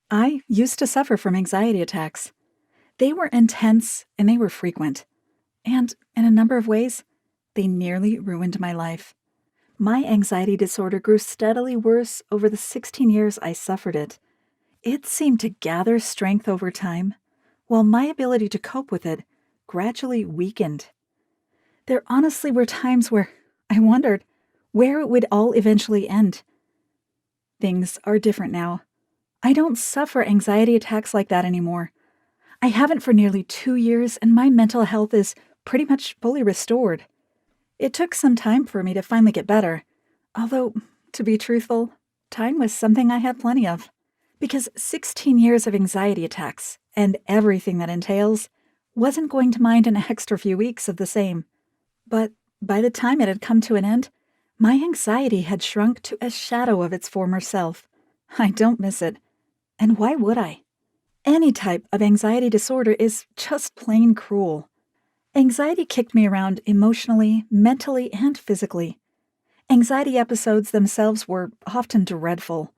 I used to suffer from anxiety attacks. They were intense and they were frequent. And in a number of ways, they nearly ruined my life. My anxiety disorder grew steadily worse over the 16 years I suffered it. It seemed to gather strength over time, while my ability to cope with it gradually weakened. There honestly were times where I wondered where it would all eventually end. Things are different now. I don't suffer anxiety attacks like that anymore. I haven't for nearly 2 years, and my mental health is pretty much fully restored. It took some time for me to finally get better, although, to be truthful, time was something I had plenty of. Because 16 years of anxiety attacks, and everything that entails, wasn't going to mind an extra few weeks of the same. But by the time it had come to an end, my anxiety had shrunk to a shadow of its former self. I don't miss it. And why would I? Any type of anxiety disorder is just plain cruel. Anxiety kicked me around emotionally, mentally, and physically. Anxiety episodes themselves were often dreadful.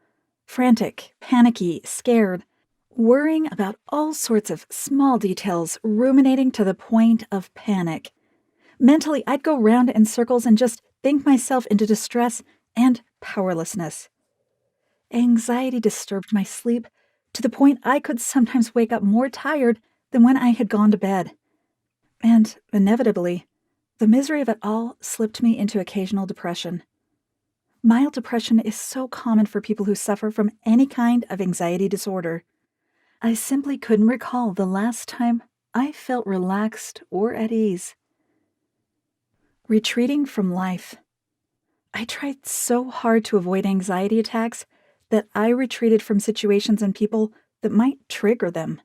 Frantic, panicky, scared, worrying about all sorts of small details, ruminating to the point of panic. Mentally, I'd go round in circles and just think myself into distress and powerlessness. Anxiety disturbed my sleep to the point I could sometimes wake up more tired than when I had gone to bed. And, inevitably, the misery of it all slipped me into occasional depression. Mild depression is so common for people who suffer from any kind of anxiety disorder. I simply couldn't recall the last time I felt relaxed or at ease. Retreating from life. I tried so hard to avoid anxiety attacks that I retreated from situations and people that might trigger them.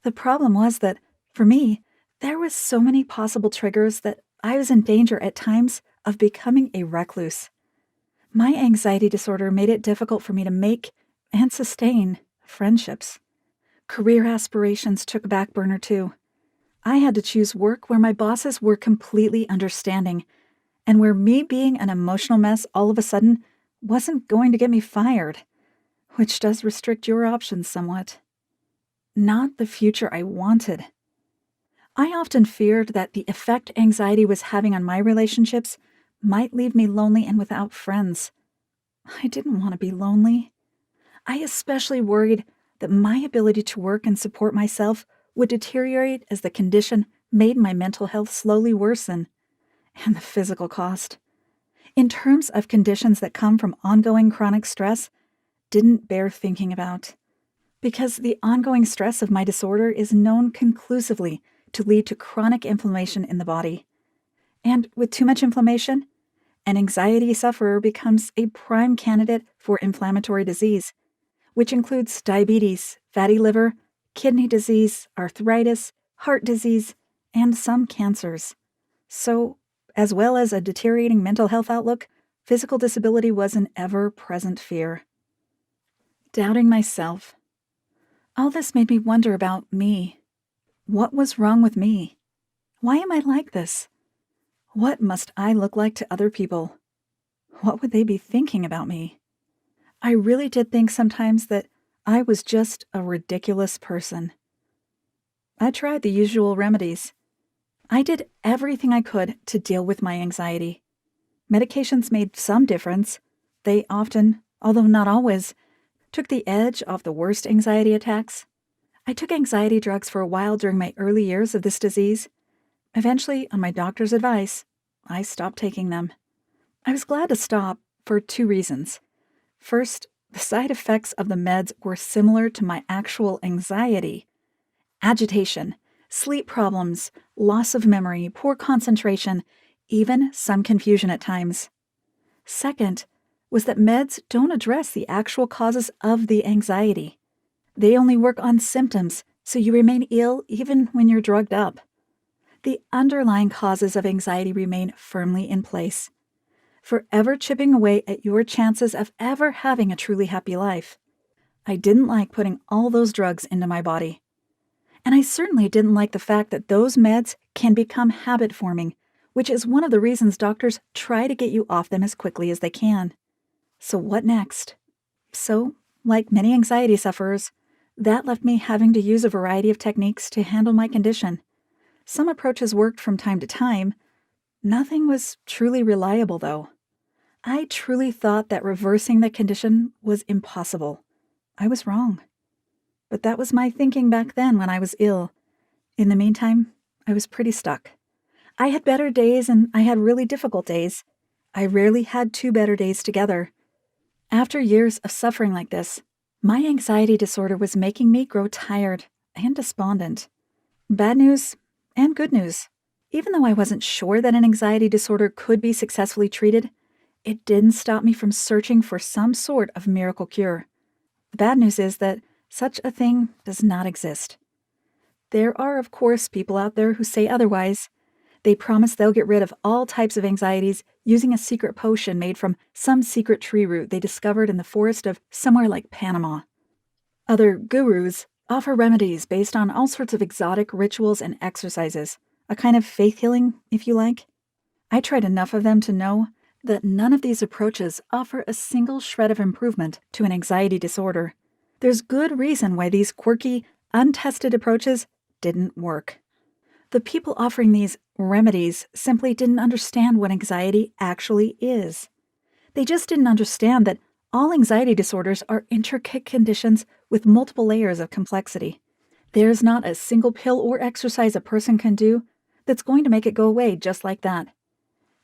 The problem was that, for me, there was so many possible triggers that I was in danger at times of becoming a recluse. My anxiety disorder made it difficult for me to make and sustain friendships. Career aspirations took a back burner too. I had to choose work where my bosses were completely understanding, and where me being an emotional mess all of a sudden wasn't going to get me fired, which does restrict your options somewhat. Not the future I wanted. I often feared that the effect anxiety was having on my relationships might leave me lonely and without friends. I didn't want to be lonely. I especially worried that my ability to work and support myself would deteriorate as the condition made my mental health slowly worsen. And the physical cost, in terms of conditions that come from ongoing chronic stress, didn't bear thinking about. Because the ongoing stress of my disorder is known conclusively to lead to chronic inflammation in the body. And with too much inflammation, an anxiety sufferer becomes a prime candidate for inflammatory disease, which includes diabetes, fatty liver, kidney disease, arthritis, heart disease, and some cancers. So, as well as a deteriorating mental health outlook, physical disability was an ever-present fear. Doubting myself. All this made me wonder about me. What was wrong with me? Why am I like this? What must I look like to other people? What would they be thinking about me? I really did think sometimes that I was just a ridiculous person. I tried the usual remedies. I did everything I could to deal with my anxiety. Medications made some difference. They often, although not always, took the edge off the worst anxiety attacks. I took anxiety drugs for a while during my early years of this disease. Eventually, on my doctor's advice, I stopped taking them. I was glad to stop for two reasons. First, the side effects of the meds were similar to my actual anxiety. Agitation, sleep problems, loss of memory, poor concentration, even some confusion at times. Second, was that meds don't address the actual causes of the anxiety. They only work on symptoms, so you remain ill even when you're drugged up. The underlying causes of anxiety remain firmly in place, forever chipping away at your chances of ever having a truly happy life. I didn't like putting all those drugs into my body. And I certainly didn't like the fact that those meds can become habit-forming, which is one of the reasons doctors try to get you off them as quickly as they can. So what next? So, like many anxiety sufferers, That left me having to use a variety of techniques to handle my condition. Some approaches worked from time to time. Nothing was truly reliable, though. I truly thought that reversing the condition was impossible. I was wrong. But that was my thinking back then when I was ill. In the meantime, I was pretty stuck. I had better days and I had really difficult days. I rarely had two better days together. After years of suffering like this, my anxiety disorder was making me grow tired and despondent. Bad news and good news. Even though I wasn't sure that an anxiety disorder could be successfully treated, it didn't stop me from searching for some sort of miracle cure. The bad news is that such a thing does not exist. There are, of course, people out there who say otherwise. They promise they'll get rid of all types of anxieties using a secret potion made from some secret tree root they discovered in the forest of somewhere like Panama. Other gurus offer remedies based on all sorts of exotic rituals and exercises, a kind of faith healing, if you like. I tried enough of them to know that none of these approaches offer a single shred of improvement to an anxiety disorder. There's good reason why these quirky, untested approaches didn't work. The people offering these remedies simply didn't understand what anxiety actually is. They just didn't understand that all anxiety disorders are intricate conditions with multiple layers of complexity. There's not a single pill or exercise a person can do that's going to make it go away just like that.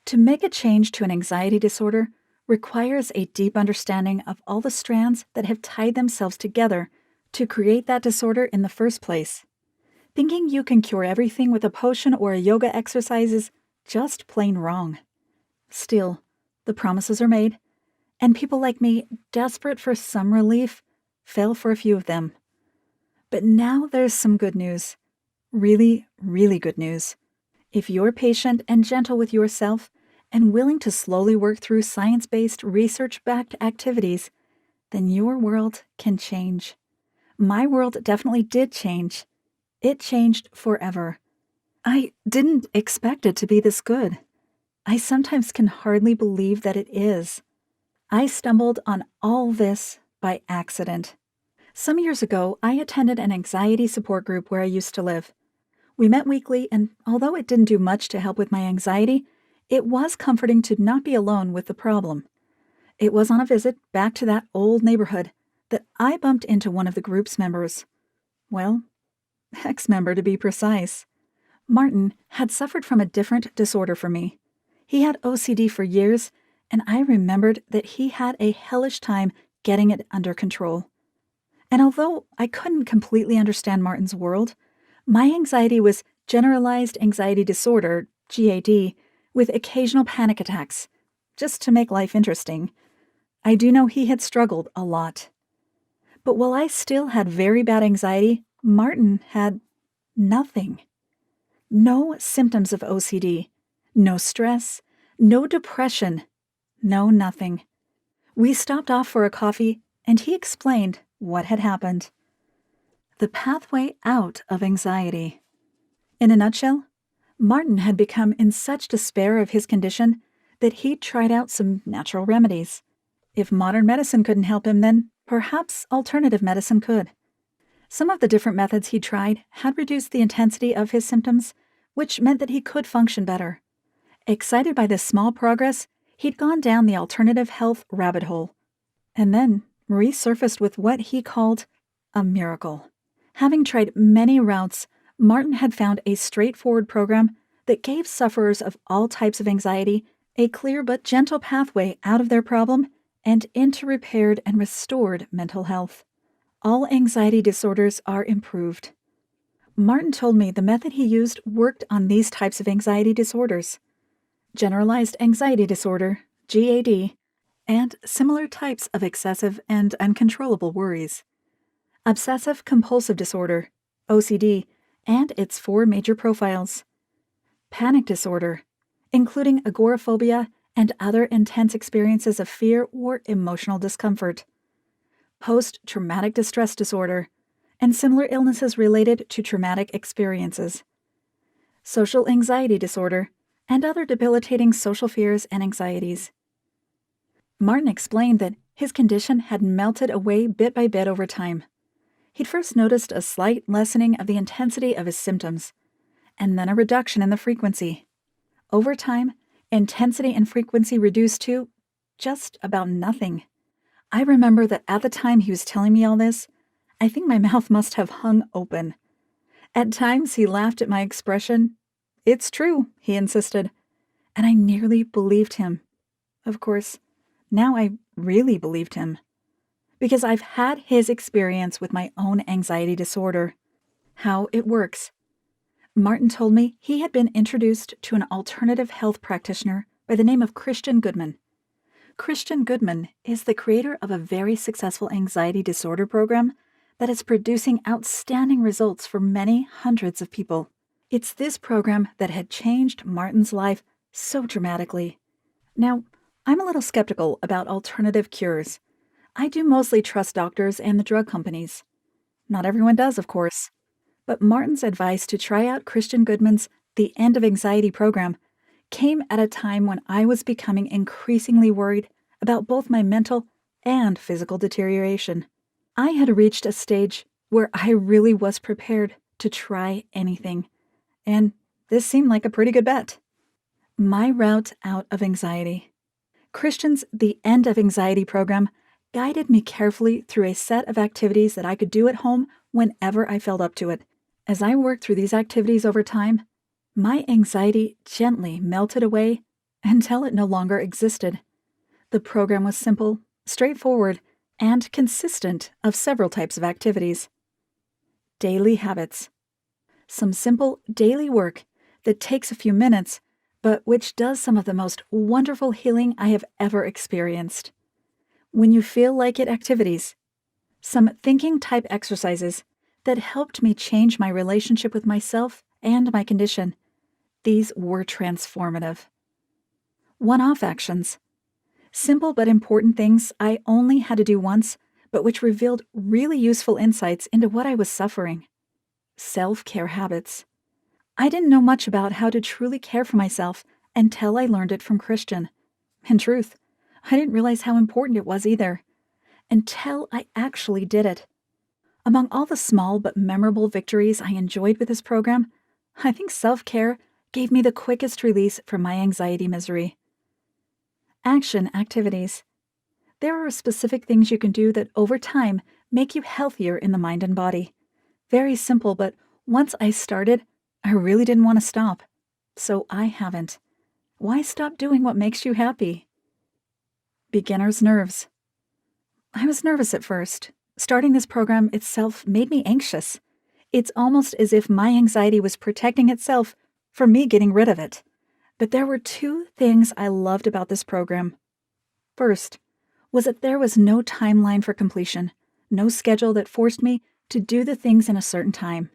To make a change to an anxiety disorder requires a deep understanding of all the strands that have tied themselves together to create that disorder in the first place. Thinking you can cure everything with a potion or a yoga exercise is just plain wrong. Still, the promises are made, and people like me, desperate for some relief, fell for a few of them. But now there's some good news. Really, really good news. If you're patient and gentle with yourself and willing to slowly work through science-based, research-backed activities, then your world can change. My world definitely did change. It changed forever. I didn't expect it to be this good. I sometimes can hardly believe that it is. I stumbled on all this by accident. Some years ago, I attended an anxiety support group where I used to live. We met weekly, and although it didn't do much to help with my anxiety, it was comforting to not be alone with the problem. It was on a visit back to that old neighborhood that I bumped into one of the group's members. Well, ex-member to be precise. Martin had suffered from a different disorder from me. He had OCD for years, and I remembered that he had a hellish time getting it under control. And although I couldn't completely understand Martin's world, my anxiety was generalized anxiety disorder, GAD, with occasional panic attacks, just to make life interesting. I do know he had struggled a lot. But while I still had very bad anxiety, Martin had nothing. No symptoms of OCD, no stress, no depression, no nothing. We stopped off for a coffee, and he explained what had happened. The pathway out of anxiety. In a nutshell, Martin had become in such despair of his condition that he'd tried out some natural remedies. If modern medicine couldn't help him, then perhaps alternative medicine could. Some of the different methods he tried had reduced the intensity of his symptoms, which meant that he could function better. Excited by this small progress, he'd gone down the alternative health rabbit hole, and then resurfaced with what he called a miracle. Having tried many routes, Martin had found a straightforward program that gave sufferers of all types of anxiety a clear but gentle pathway out of their problem and into repaired and restored mental health. All anxiety disorders are improved. Martin told me the method he used worked on these types of anxiety disorders: generalized anxiety disorder, GAD, and similar types of excessive and uncontrollable worries. Obsessive-compulsive disorder, OCD, and its 4 major profiles. Panic disorder, including agoraphobia and other intense experiences of fear or emotional discomfort. Post-traumatic distress disorder, and similar illnesses related to traumatic experiences. Social anxiety disorder, and other debilitating social fears and anxieties. Martin explained that his condition had melted away bit by bit over time. He'd first noticed a slight lessening of the intensity of his symptoms, and then a reduction in the frequency. Over time, intensity and frequency reduced to just about nothing. I remember that at the time he was telling me all this, I think my mouth must have hung open. At times he laughed at my expression. "It's true," he insisted, and I nearly believed him. Of course, now I really believed him, because I've had his experience with my own anxiety disorder. How it works. Martin told me he had been introduced to an alternative health practitioner by the name of Christian Goodman. Christian Goodman is the creator of a very successful anxiety disorder program that is producing outstanding results for many hundreds of people. It's this program that had changed Martin's life so dramatically. Now, I'm a little skeptical about alternative cures. I do mostly trust doctors and the drug companies. Not everyone does, of course. But Martin's advice to try out Christian Goodman's The End of Anxiety program came at a time when I was becoming increasingly worried about both my mental and physical deterioration. I had reached a stage where I really was prepared to try anything, and this seemed like a pretty good bet. My route out of anxiety. Christian's The End of Anxiety program guided me carefully through a set of activities that I could do at home whenever I felt up to it. As I worked through these activities over time, my anxiety gently melted away until it no longer existed. The program was simple, straightforward, and consistent of several types of activities. Daily habits. Some simple daily work that takes a few minutes, but which does some of the most wonderful healing I have ever experienced. When you feel like it activities. Some thinking-type exercises that helped me change my relationship with myself and my condition. These were transformative. One-off actions. Simple but important things I only had to do once, but which revealed really useful insights into what I was suffering. Self-care habits. I didn't know much about how to truly care for myself until I learned it from Christian. In truth, I didn't realize how important it was either, until I actually did it. Among all the small but memorable victories I enjoyed with this program, I think self-care gave me the quickest release from my anxiety misery. Action activities. There are specific things you can do that over time make you healthier in the mind and body. Very simple, but once I started, I really didn't want to stop. So I haven't. Why stop doing what makes you happy? Beginner's nerves. I was nervous at first. Starting this program itself made me anxious. It's almost as if my anxiety was protecting itself from me getting rid of it. But there were two things I loved about this program. First was that there was no timeline for completion, no schedule that forced me to do the things in a certain time.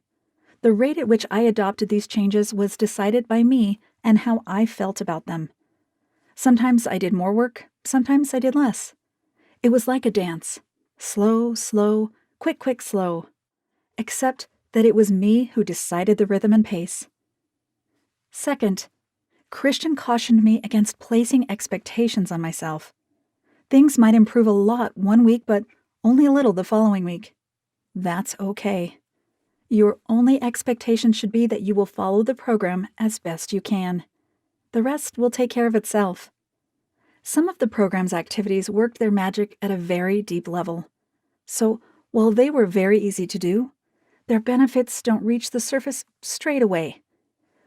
The rate at which I adopted these changes was decided by me and how I felt about them. Sometimes I did more work, sometimes I did less. It was like a dance. Slow, slow, quick, quick, slow. Except that it was me who decided the rhythm and pace. Second, Christian cautioned me against placing expectations on myself. Things might improve a lot one week, but only a little the following week. That's okay. Your only expectation should be that you will follow the program as best you can. The rest will take care of itself. Some of the program's activities worked their magic at a very deep level. So, while they were very easy to do, their benefits don't reach the surface straight away.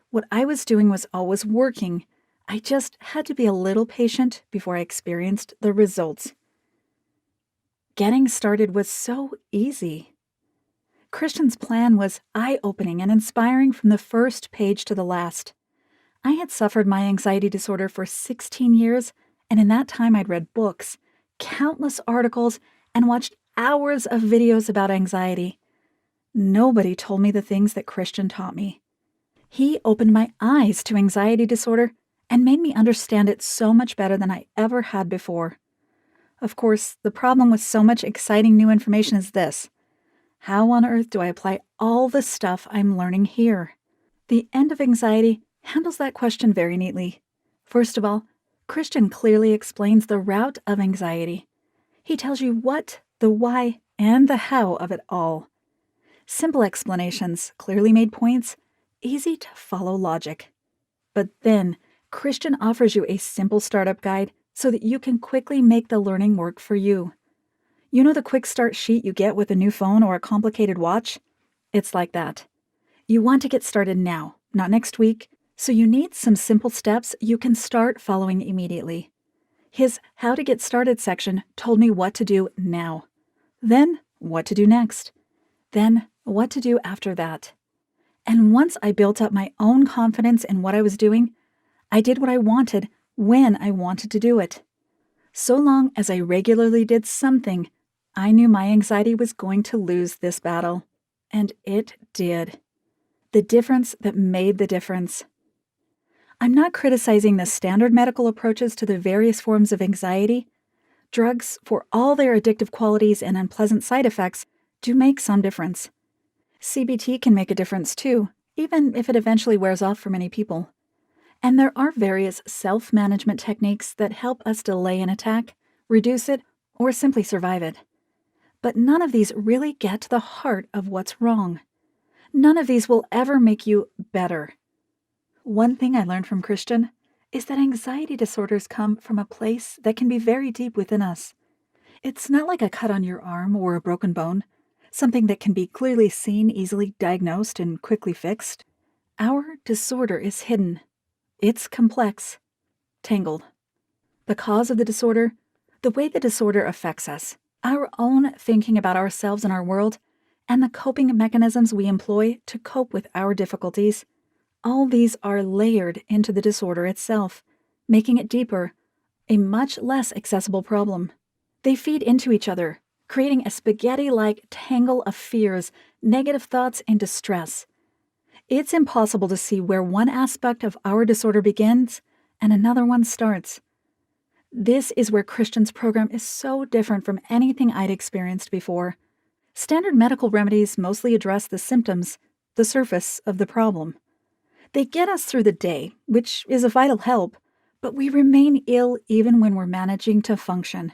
What I was doing was always working. I just had to be a little patient before I experienced the results. Getting started was so easy. Christian's plan was eye-opening and inspiring from the first page to the last. I had suffered my anxiety disorder for 16 years, and in that time I'd read books, countless articles, and watched hours of videos about anxiety. Nobody told me the things that Christian taught me. He opened my eyes to anxiety disorder and made me understand it so much better than I ever had before. Of course, the problem with so much exciting new information is this. How on earth do I apply all the stuff I'm learning here? The End of Anxiety handles that question very neatly. First of all, Christian clearly explains the route of anxiety. He tells you what, the why, and the how of it all. Simple explanations, clearly made points, easy to follow logic. But then, Christian offers you a simple startup guide so that you can quickly make the learning work for you. You know the quick start sheet you get with a new phone or a complicated watch? It's like that. You want to get started now, not next week, so you need some simple steps you can start following immediately. His How to Get Started section told me what to do now, then what to do next, then what to do after that. And once I built up my own confidence in what I was doing, I did what I wanted when I wanted to do it. So long as I regularly did something, I knew my anxiety was going to lose this battle. And it did. The difference that made the difference. I'm not criticizing the standard medical approaches to the various forms of anxiety. Drugs, for all their addictive qualities and unpleasant side effects, do make some difference. CBT can make a difference too, even if it eventually wears off for many people. And there are various self-management techniques that help us delay an attack, reduce it, or simply survive it. But none of these really get to the heart of what's wrong. None of these will ever make you better. One thing I learned from Christian is that anxiety disorders come from a place that can be very deep within us. It's not like a cut on your arm or a broken bone, something that can be clearly seen, easily diagnosed, and quickly fixed. Our disorder is hidden. It's complex, tangled. The cause of the disorder, the way the disorder affects us, our own thinking about ourselves and our world, and the coping mechanisms we employ to cope with our difficulties, all these are layered into the disorder itself, making it deeper, a much less accessible problem. They feed into each other, creating a spaghetti-like tangle of fears, negative thoughts, and distress. It's impossible to see where one aspect of our disorder begins and another one starts. This is where Christian's program is so different from anything I'd experienced before. Standard medical remedies mostly address the symptoms, the surface of the problem. They get us through the day, which is a vital help, but we remain ill even when we're managing to function.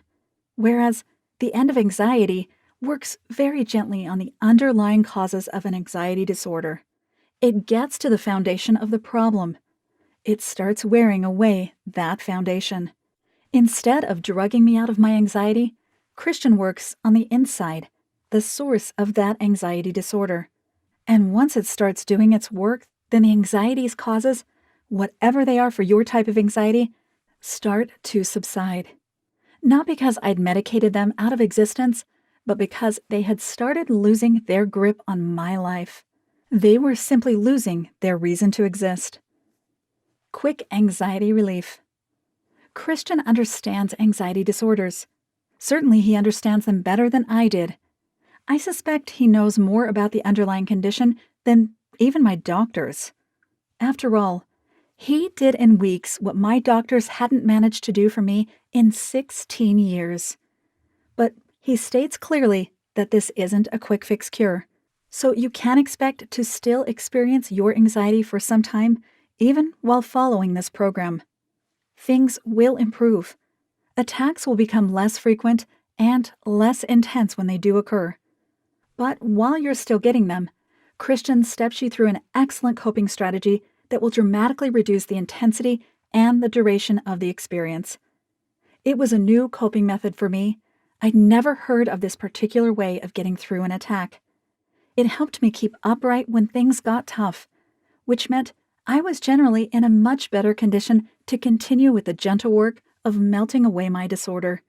Whereas the end of anxiety works very gently on the underlying causes of an anxiety disorder. It gets to the foundation of the problem. It starts wearing away that foundation. Instead of drugging me out of my anxiety, Christian works on the inside, the source of that anxiety disorder. And once it starts doing its work, then the anxiety's causes, whatever they are for your type of anxiety, start to subside. Not because I'd medicated them out of existence, but because they had started losing their grip on my life. They were simply losing their reason to exist. Quick anxiety relief. Christian understands anxiety disorders. Certainly he understands them better than I did. I suspect he knows more about the underlying condition than even my doctors. After all, he did in weeks what my doctors hadn't managed to do for me in 16 years. But he states clearly that this isn't a quick fix cure. So you can expect to still experience your anxiety for some time, even while following this program. Things will improve. Attacks will become less frequent and less intense when they do occur. But while you're still getting them, Christian steps you through an excellent coping strategy that will dramatically reduce the intensity and the duration of the experience. It was a new coping method for me. I'd never heard of this particular way of getting through an attack. It helped me keep upright when things got tough, which meant I was generally in a much better condition to continue with the gentle work of melting away my disorder.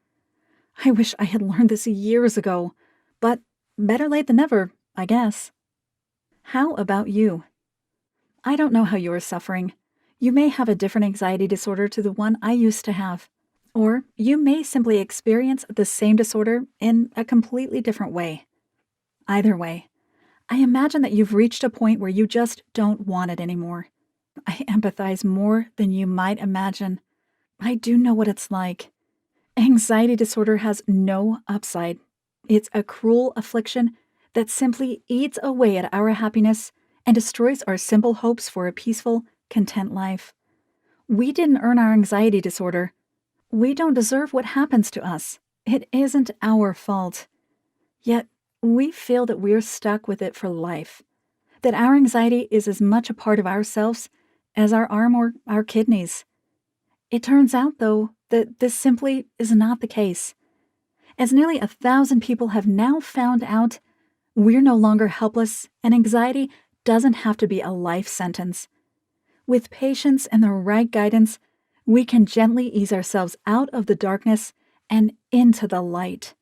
I wish I had learned this years ago, but better late than never, I guess. How about you? I don't know how you are suffering. You may have a different anxiety disorder to the one I used to have. Or you may simply experience the same disorder in a completely different way. Either way, I imagine that you've reached a point where you just don't want it anymore. I empathize more than you might imagine. I do know what it's like. Anxiety disorder has no upside. It's a cruel affliction that simply eats away at our happiness and destroys our simple hopes for a peaceful, content life. We didn't earn our anxiety disorder. We don't deserve what happens to us. It isn't our fault. Yet, we feel that we're stuck with it for life, that our anxiety is as much a part of ourselves as our arm or our kidneys. It turns out, though, that this simply is not the case. As nearly 1,000 people have now found out, we're no longer helpless, and anxiety doesn't have to be a life sentence. With patience and the right guidance, we can gently ease ourselves out of the darkness and into the light.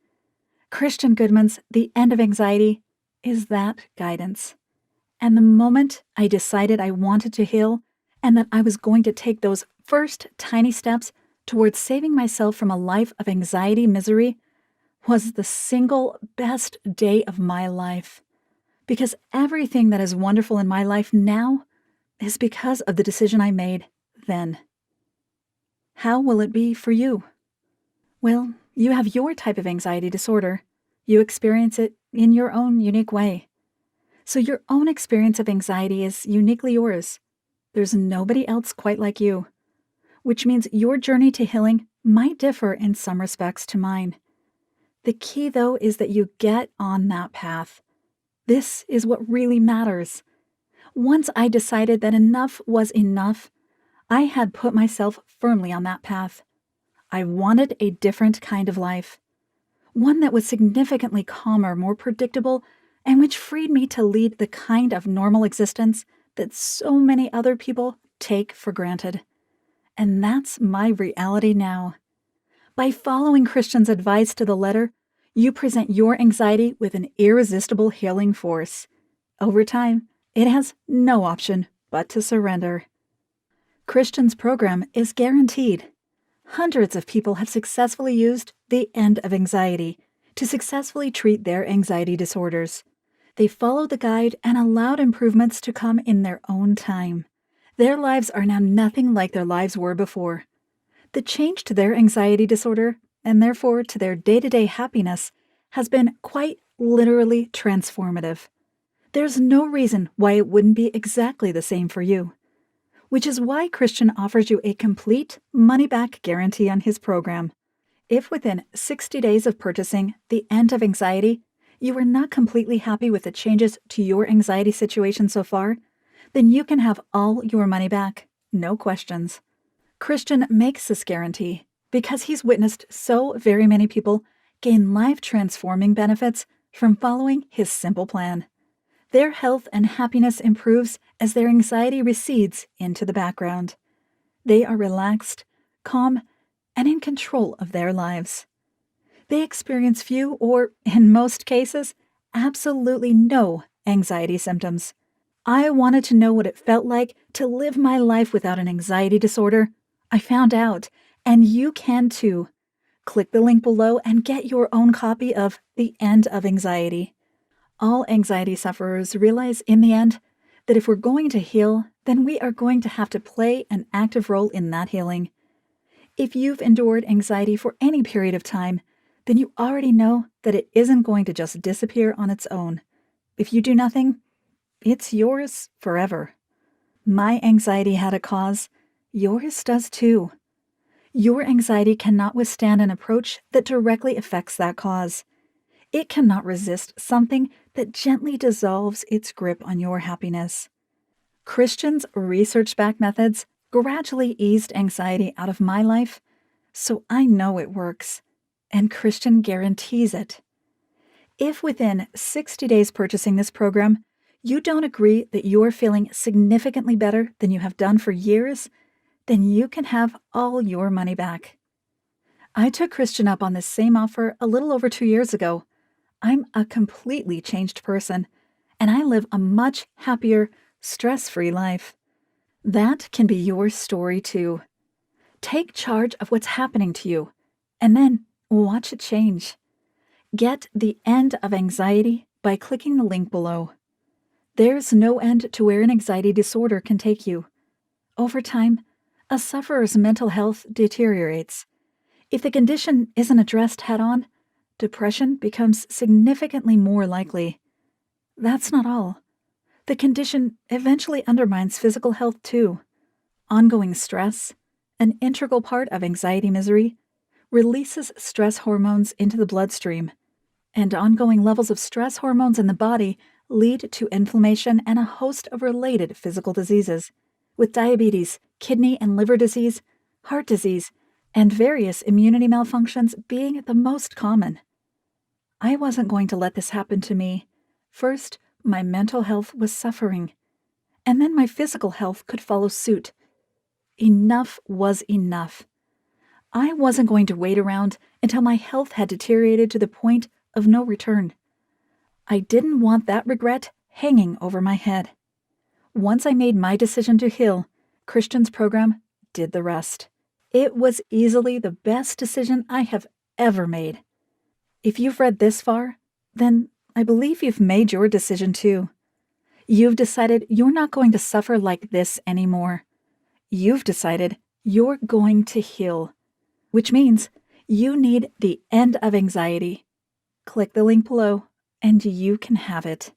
Christian Goodman's The End of Anxiety is that guidance. And the moment I decided I wanted to heal and that I was going to take those first tiny steps towards saving myself from a life of anxiety misery was the single best day of my life. Because everything that is wonderful in my life now is because of the decision I made then. How will it be for you? Well, you have your type of anxiety disorder. You experience it in your own unique way. So your own experience of anxiety is uniquely yours. There's nobody else quite like you, which means your journey to healing might differ in some respects to mine. The key, though, is that you get on that path. This is what really matters. Once I decided that enough was enough, I had put myself firmly on that path. I wanted a different kind of life, one that was significantly calmer, more predictable, and which freed me to lead the kind of normal existence that so many other people take for granted. And that's my reality now. By following Christian's advice to the letter, you present your anxiety with an irresistible healing force. Over time, it has no option but to surrender. Christian's program is guaranteed. Hundreds of people have successfully used The End of Anxiety to successfully treat their anxiety disorders. They followed the guide and allowed improvements to come in their own time. Their lives are now nothing like their lives were before. The change to their anxiety disorder, and therefore to their day-to-day happiness, has been quite literally transformative. There's no reason why it wouldn't be exactly the same for you. Which is why Christian offers you a complete money-back guarantee on his program. If within 60 days of purchasing The End of Anxiety, you are not completely happy with the changes to your anxiety situation so far, then you can have all your money back, no questions. Christian makes this guarantee because he's witnessed so very many people gain life-transforming benefits from following his simple plan. Their health and happiness improves as their anxiety recedes into the background. They are relaxed, calm, and in control of their lives. They experience few or, in most cases, absolutely no anxiety symptoms. I wanted to know what it felt like to live my life without an anxiety disorder. I found out, and you can too. Click the link below and get your own copy of The End of Anxiety. All anxiety sufferers realize in the end that if we're going to heal, then we are going to have to play an active role in that healing. If you've endured anxiety for any period of time, then you already know that it isn't going to just disappear on its own. If you do nothing, it's yours forever. My anxiety had a cause. Yours does too. Your anxiety cannot withstand an approach that directly affects that cause. It cannot resist something that gently dissolves its grip on your happiness. Christian's research-backed methods gradually eased anxiety out of my life, so I know it works, and Christian guarantees it. If within 60 days purchasing this program, you don't agree that you're feeling significantly better than you have done for years, then you can have all your money back. I took Christian up on this same offer a little over 2 years ago. I'm a completely changed person, and I live a much happier, stress-free life. That can be your story too. Take charge of what's happening to you, and then watch it change. Get The End of Anxiety by clicking the link below. There's no end to where an anxiety disorder can take you. Over time, a sufferer's mental health deteriorates. If the condition isn't addressed head-on, depression becomes significantly more likely. That's not all. The condition eventually undermines physical health too. Ongoing stress, an integral part of anxiety misery, releases stress hormones into the bloodstream, and ongoing levels of stress hormones in the body lead to inflammation and a host of related physical diseases, with diabetes, kidney and liver disease, heart disease, and various immunity malfunctions being the most common. I wasn't going to let this happen to me. First, my mental health was suffering, and then my physical health could follow suit. Enough was enough. I wasn't going to wait around until my health had deteriorated to the point of no return. I didn't want that regret hanging over my head. Once I made my decision to heal, Christian's program did the rest. It was easily the best decision I have ever made. If you've read this far, then I believe you've made your decision too. You've decided you're not going to suffer like this anymore. You've decided you're going to heal, which means you need the end of anxiety. Click the link below and you can have it.